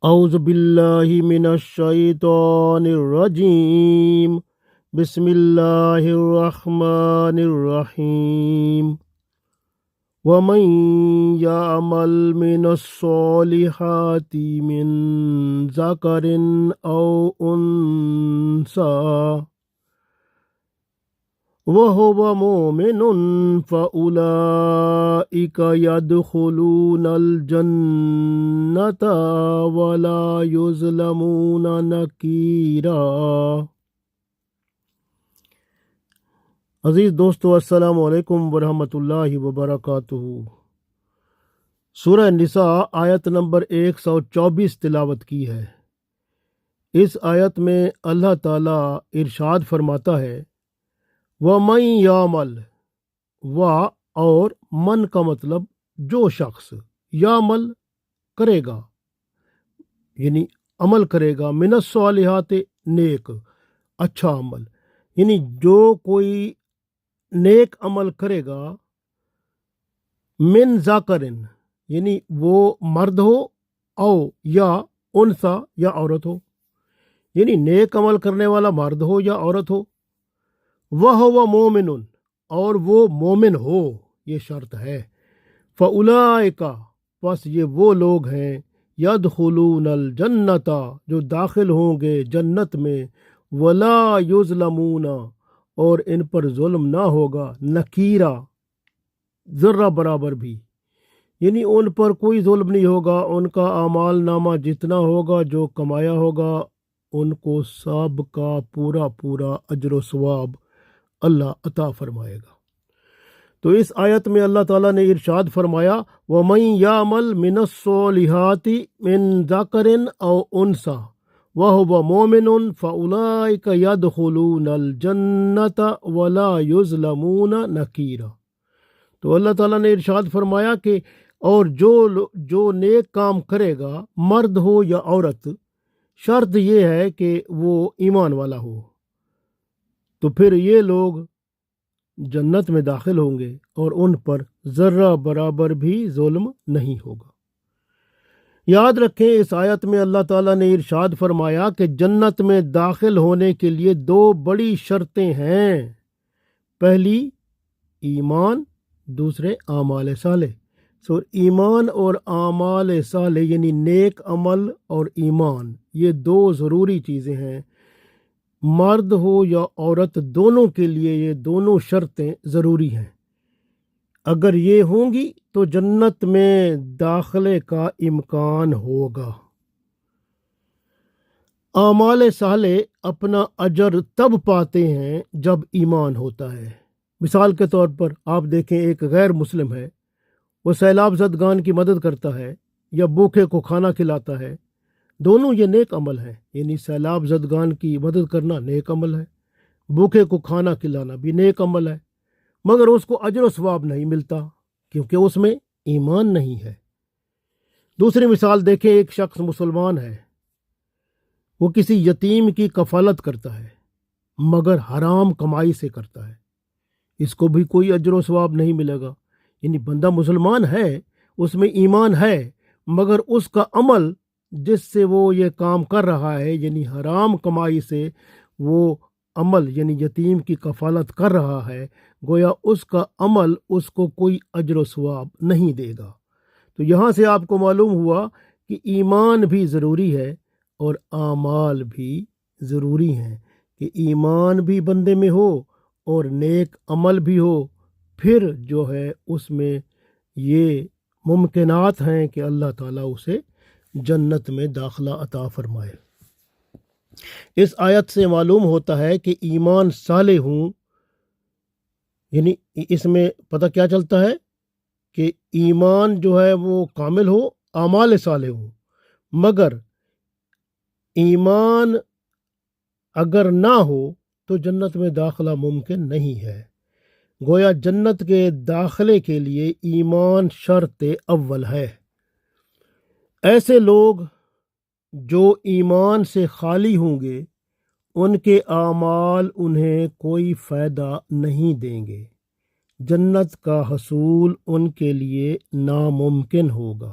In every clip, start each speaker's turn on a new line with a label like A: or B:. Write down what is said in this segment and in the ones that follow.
A: اعوذ باللہ من الشیطان الرجیم بسم اللہ الرحمن الرحیم ومن یعمل من الصالحات من ذکر او انثی وَهُوَ مُؤْمِنٌ فَأُولَئِكَ يَدْخُلُونَ الْجَنَّةَ وَلَا يُظْلَمُونَ نَقِيرًا۔ عزیز دوستو، السلام علیکم ورحمۃ اللہ وبرکاتہ۔ سورہ نساء آیت نمبر 124 تلاوت کی ہے۔ اس آیت میں اللہ تعالیٰ ارشاد فرماتا ہے وَمَن یعمل، و اور من کا مطلب جو شخص، یعمل کرے گا یعنی عمل کرے گا، من الصالحات نیک اچھا عمل، یعنی جو کوئی نیک عمل کرے گا، من ذکرن یعنی وہ مرد ہو، او یا انثی یا عورت ہو، یعنی نیک عمل کرنے والا مرد ہو یا عورت ہو، وَهُوَ مُؤْمِنٌ اور وہ مومن ہو، یہ شرط ہے، فَأُولَئِكَ پس یہ وہ لوگ ہیں، يَدْخُلُونَ الْجَنَّةَ جو داخل ہوں گے جنت میں، وَلَا يُظْلَمُونَ اور ان پر ظلم نہ ہوگا، نکیرا ذرہ برابر بھی، یعنی ان پر کوئی ظلم نہیں ہوگا، ان کا اعمال نامہ جتنا ہوگا، جو کمایا ہوگا، ان کو سب کا پورا اجر و ثواب اللہ عطا فرمائے گا۔ تو اس آیت میں اللہ تعالیٰ نے ارشاد فرمایا وَمَن یعمل مِنَ الصَّالِحَاتِ مِن ذَکَرٍ أَوْ أُنثىٰ وَهُوَ مُؤْمِنٌ فَأُولَئِكَ يَدْخُلُونَ الْجَنَّةَ وَلَا يُظْلَمُونَ نَقِيرًا۔ تو اللہ تعالیٰ نے ارشاد فرمایا کہ اور جو نیک کام کرے گا، مرد ہو یا عورت، شرط یہ ہے کہ وہ ایمان والا ہو، تو پھر یہ لوگ جنت میں داخل ہوں گے اور ان پر ذرہ برابر بھی ظلم نہیں ہوگا۔ یاد رکھیں، اس آیت میں اللہ تعالیٰ نے ارشاد فرمایا کہ جنت میں داخل ہونے کے لیے 2 بڑی شرطیں ہیں، پہلی ایمان، دوسرے اعمال صالح۔ ایمان اور اعمال صالح یعنی نیک عمل اور ایمان، یہ 2 ضروری چیزیں ہیں، مرد ہو یا عورت دونوں کے لیے یہ دونوں شرطیں ضروری ہیں۔ اگر یہ ہوں گی تو جنت میں داخلے کا امکان ہوگا۔ اعمال صالح اپنا اجر تب پاتے ہیں جب ایمان ہوتا ہے۔ مثال کے طور پر آپ دیکھیں، ایک غیر مسلم ہے، وہ سیلاب زدگان کی مدد کرتا ہے یا بھوکے کو کھانا کھلاتا ہے، دونوں یہ نیک عمل ہے، یعنی سیلاب زدگان کی مدد کرنا نیک عمل ہے، بھوکے کو کھانا کھلانا بھی نیک عمل ہے، مگر اس کو اجر و ثواب نہیں ملتا کیونکہ اس میں ایمان نہیں ہے۔ دوسری مثال دیکھیں، ایک شخص مسلمان ہے، وہ کسی یتیم کی کفالت کرتا ہے مگر حرام کمائی سے کرتا ہے، اس کو بھی کوئی اجر و ثواب نہیں ملے گا، یعنی بندہ مسلمان ہے، اس میں ایمان ہے، مگر اس کا عمل جس سے وہ یہ کام کر رہا ہے، یعنی حرام کمائی سے وہ عمل یعنی یتیم کی کفالت کر رہا ہے، گویا اس کا عمل اس کو کوئی اجر و ثواب نہیں دے گا۔ تو یہاں سے آپ کو معلوم ہوا کہ ایمان بھی ضروری ہے اور اعمال بھی ضروری ہیں، کہ ایمان بھی بندے میں ہو اور نیک عمل بھی ہو، پھر جو ہے اس میں یہ ممکنات ہیں کہ اللہ تعالیٰ اسے جنت میں داخلہ عطا فرمائے۔ اس آیت سے معلوم ہوتا ہے کہ ایمان صالح ہوں، یعنی اس میں پتہ کیا چلتا ہے کہ ایمان جو ہے وہ کامل ہو، اعمال صالح ہوں، مگر ایمان اگر نہ ہو تو جنت میں داخلہ ممکن نہیں ہے۔ گویا جنت کے داخلے کے لیے ایمان شرط اول ہے۔ ایسے لوگ جو ایمان سے خالی ہوں گے، ان کے اعمال انہیں کوئی فائدہ نہیں دیں گے، جنت کا حصول ان کے لیے ناممکن ہوگا۔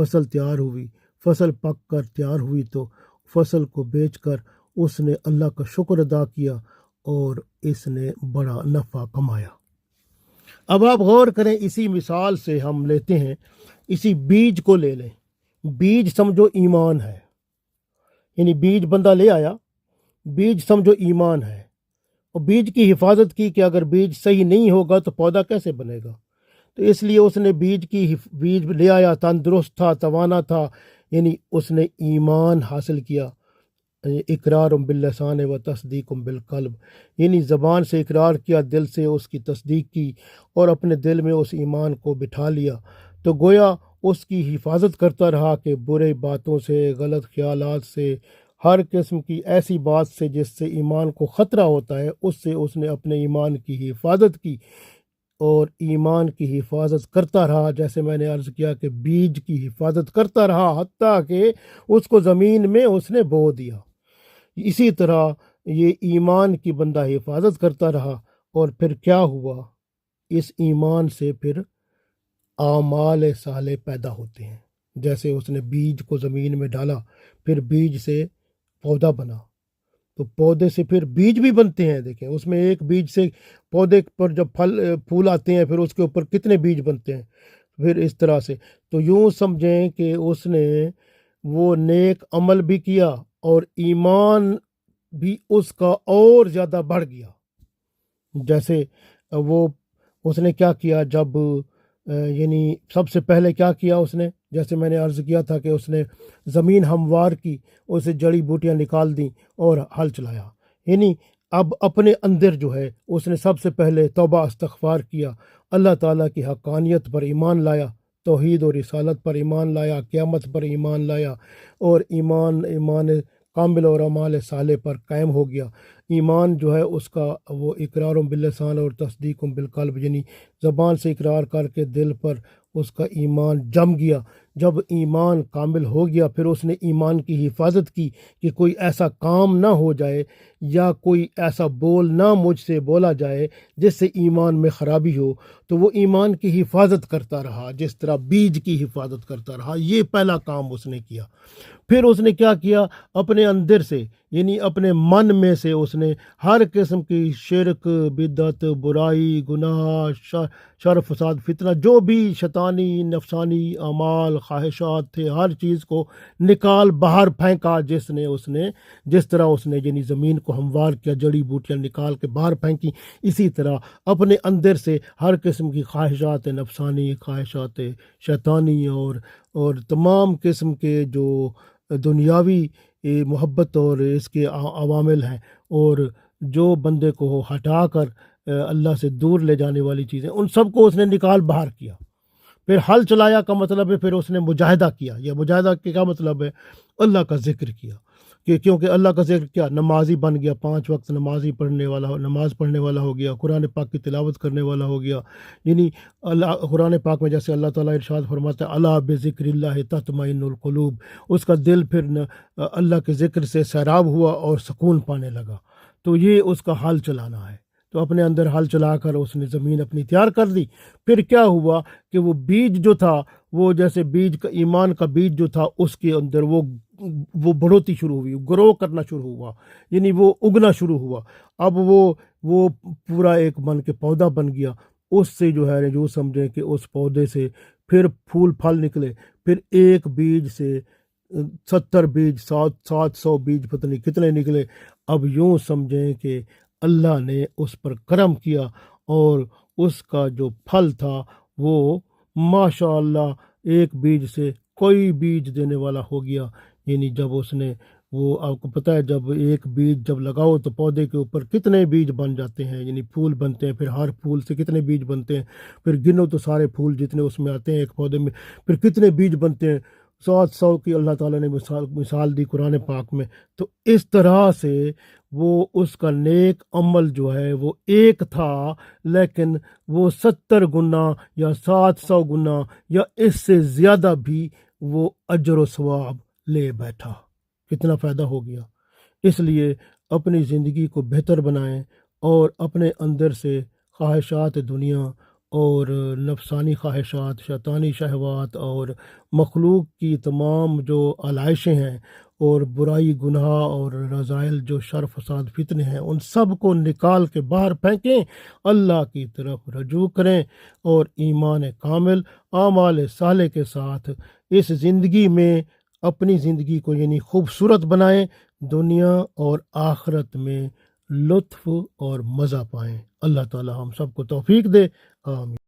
A: فصل تیار ہوئی، فصل پک کر تیار ہوئی تو فصل کو بیچ کر اس نے اللہ کا شکر ادا کیا اور اس نے بڑا نفع کمایا۔ اب آپ غور کریں، اسی مثال سے ہم لیتے ہیں، اسی بیج کو لے لیں۔ بیج سمجھو ایمان ہے، یعنی بیج بندہ لے آیا، بیج سمجھو ایمان ہے، اور بیج کی حفاظت کی کہ اگر بیج صحیح نہیں ہوگا تو پودا کیسے بنے گا۔ تو اس لیے اس نے بیج لے آیا، تندرست تھا، توانا تھا، یعنی اس نے ایمان حاصل کیا۔ اقرار باللسان و تصدیق بالقلب، یعنی زبان سے اقرار کیا، دل سے اس کی تصدیق کی اور اپنے دل میں اس ایمان کو بٹھا لیا، تو گویا اس کی حفاظت کرتا رہا کہ برے باتوں سے، غلط خیالات سے، ہر قسم کی ایسی بات سے جس سے ایمان کو خطرہ ہوتا ہے، اس سے اس نے اپنے ایمان کی حفاظت کی اور ایمان کی حفاظت کرتا رہا۔ جیسے میں نے عرض کیا کہ بیج کی حفاظت کرتا رہا حتیٰ کہ اس کو زمین میں اس نے بو دیا۔ اسی طرح یہ ایمان کی بندہ حفاظت کرتا رہا، اور پھر کیا ہوا، اس ایمان سے پھر اعمال صالح پیدا ہوتے ہیں۔ جیسے اس نے بیج کو زمین میں ڈالا، پھر بیج سے پودا بنا، تو پودے سے پھر بیج بھی بنتے ہیں۔ دیکھیں اس میں ایک بیج سے پودے پر جب پھول آتے ہیں، پھر اس کے اوپر کتنے بیج بنتے ہیں، پھر اس طرح سے۔ تو یوں سمجھیں کہ اس نے وہ نیک عمل بھی کیا اور ایمان بھی اس کا اور زیادہ بڑھ گیا۔ جیسے وہ اس نے کیا کیا، جب یعنی سب سے پہلے کیا کیا اس نے، جیسے میں نے عرض کیا تھا کہ اس نے زمین ہموار کی، اسے جڑی بوٹیاں نکال دیں اور ہل چلایا، یعنی اب اپنے اندر جو ہے اس نے سب سے پہلے توبہ استغفار کیا، اللہ تعالیٰ کی حقانیت پر ایمان لایا، توحید اور رسالت پر ایمان لایا، قیامت پر ایمان لایا، اور ایمان کامل اور اعمال صالح پر قائم ہو گیا۔ ایمان جو ہے اس کا وہ اقرار باللسان اور تصدیق بالقلب، یعنی زبان سے اقرار کر کے دل پر اس کا ایمان جم گیا۔ جب ایمان کامل ہو گیا، پھر اس نے ایمان کی حفاظت کی کہ کوئی ایسا کام نہ ہو جائے یا کوئی ایسا بول نہ مجھ سے بولا جائے جس سے ایمان میں خرابی ہو، تو وہ ایمان کی حفاظت کرتا رہا، جس طرح بیج کی حفاظت کرتا رہا۔ یہ پہلا کام اس نے کیا۔ پھر اس نے کیا کیا، اپنے اندر سے، یعنی اپنے من میں سے اس نے ہر قسم کی شرک، بدعت، برائی، گناہ، شر، فساد، فتنہ، جو بھی شیطانی نفسانی اعمال خواہشات تھے، ہر چیز کو نکال باہر پھینکا۔ جس طرح اس نے یعنی زمین کو ہموار کیا، جڑی بوٹیاں نکال کے باہر پھینکی، اسی طرح اپنے اندر سے ہر قسم کی خواہشات نفسانی، خواہشات شیطانی اور تمام قسم کے جو دنیاوی محبت اور اس کے عوامل ہیں، اور جو بندے کو ہٹا کر اللہ سے دور لے جانے والی چیزیں، ان سب کو اس نے نکال باہر کیا۔ پھر حل چلایا کا مطلب ہے پھر اس نے مجاہدہ کیا۔ یہ مجاہدہ کے کیا مطلب ہے، اللہ کا ذکر کیا، کہ کیونکہ اللہ کا ذکر کیا، نمازی بن گیا، 5 وقت نماز پڑھنے والا ہو گیا، قرآن پاک کی تلاوت کرنے والا ہو گیا۔ یعنی قرآن پاک میں جیسے اللہ تعالیٰ ارشاد فرماتا ہے، الا بذکر اللہ تطمئن القلوب، اس کا دل پھر اللہ کے ذکر سے سیراب ہوا اور سکون پانے لگا۔ تو یہ اس کا حل چلانا ہے۔ تو اپنے اندر حل چلا کر اس نے زمین اپنی تیار کر دی۔ پھر کیا ہوا کہ وہ بیج جو تھا، وہ جیسے بیج کا، ایمان کا بیج جو تھا، اس کے اندر وہ بڑھوتی شروع ہوئی، گرو کرنا شروع ہوا، یعنی وہ اگنا شروع ہوا۔ اب وہ پورا ایک بن کے پودا بن گیا۔ اس سے جو ہے جو سمجھیں کہ اس پودے سے پھر پھول پھل نکلے، پھر ایک بیج سے 70 بیج، 700 بیج، پتہ نہیں کتنے نکلے۔ اب یوں سمجھیں کہ اللہ نے اس پر کرم کیا اور اس کا جو پھل تھا وہ ماشاء اللہ ایک بیج سے کوئی بیج دینے والا ہو گیا۔ یعنی جب اس نے وہ، آپ کو پتہ ہے جب ایک بیج جب لگاؤ تو پودے کے اوپر کتنے بیج بن جاتے ہیں، یعنی پھول بنتے ہیں، پھر ہر پھول سے کتنے بیج بنتے ہیں، پھر گنو تو سارے پھول جتنے اس میں آتے ہیں ایک پودے میں، پھر کتنے بیج بنتے ہیں، 700 کی اللہ تعالیٰ نے مثال دی قرآن پاک میں۔ تو اس طرح سے وہ اس کا نیک عمل جو ہے وہ ایک تھا، لیکن وہ 70 گنا یا 700 گنا یا اس سے زیادہ بھی وہ اجر و ثواب لے بیٹھا۔ کتنا فائدہ ہو گیا۔ اس لیے اپنی زندگی کو بہتر بنائیں اور اپنے اندر سے خواہشات دنیا اور نفسانی خواہشات، شیطانی شہوات اور مخلوق کی تمام جو علائشیں ہیں اور برائی گناہ اور رذائل جو شر فساد فتنے ہیں، ان سب کو نکال کے باہر پھینکیں، اللہ کی طرف رجوع کریں اور ایمان کامل اعمال صالح کے ساتھ اس زندگی میں اپنی زندگی کو یعنی خوبصورت بنائیں، دنیا اور آخرت میں لطف اور مزہ پائیں۔ اللہ تعالی ہم سب کو توفیق دے، آمین۔